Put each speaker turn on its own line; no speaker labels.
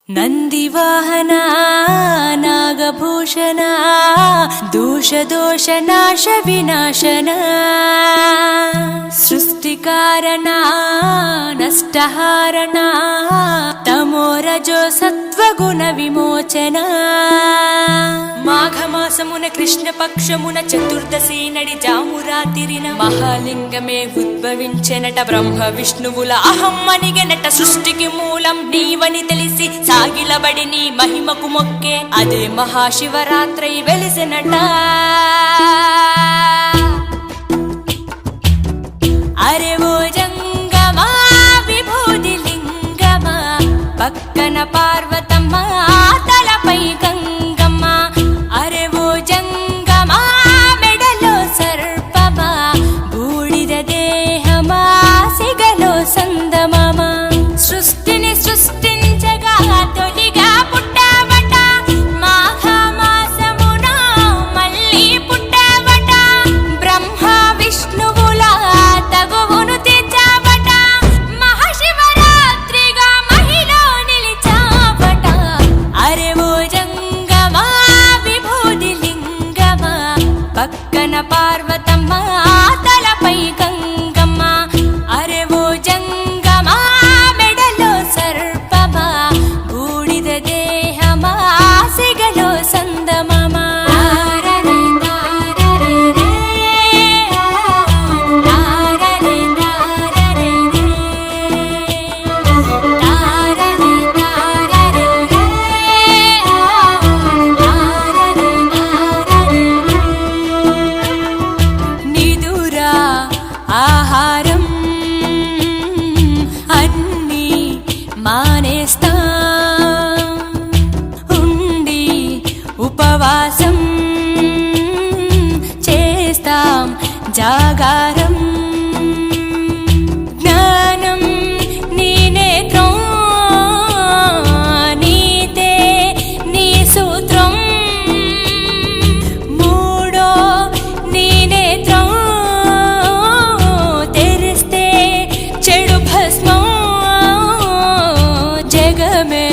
ನಂದಿವಾಹನ ನಾಗಭೂಷಣ ದೋಷ ದೋಷ ನಾಶ ವಿನಾಶನ ಸೃಷ್ಟಿಕಾರಣ ನಷ್ಟಹಾರಣ తమోరజో సత్వగుణ విమోచన మాఘమాసమున కృష్ణపక్షమున చతుర్దశి నడి జామురాతిరిన మహాలింగమే ఉద్భవించెనట. బ్రహ్మ విష్ణువుల అహం అనిగెనట. సృష్టికి మూలం నీవని తెలిసి సాగిలబడి నీ మహిమకు మొక్కే అదే మహాశివరాత్రి వెలిసెనట. అరే ఓ జంగమా విభూది లింగమా పక్కన పార్వతమ్మ తలపై గంగమ్మ. అరే ఓ జంగమా మెడలో సర్పమా బూడిద దేహమా సిగలో సందమమా. సృష్టిని సృష్టించగా తొలిగా పుట్టావట. మాఘమాసమున మళ్ళీ పుట్టావట. బ్రహ్మ విష్ణువుల తగువును తీర్చావట. మహాశివరాత్రిగా మహిలో నిలిచావట. అరే ఓ జంగమా విభూది లింగమా పక్కన పార్వతమ్మ తలపై గంగమ్మ. అరే ఓ జంగమా మెడలో సర్పమా బూడిద దేహమా సిగలో సందమమా. నిదురా ఆహారం అన్నీ మానేస్తాం. ఉండి ఉపవాసం చేస్తాం జాగారం. జ్ఞానం నీ నేత్రం నీతే నీ సూత్రం. మూడో నీ నేత్రం తెరిస్తే చెడు భస్మం. జగమే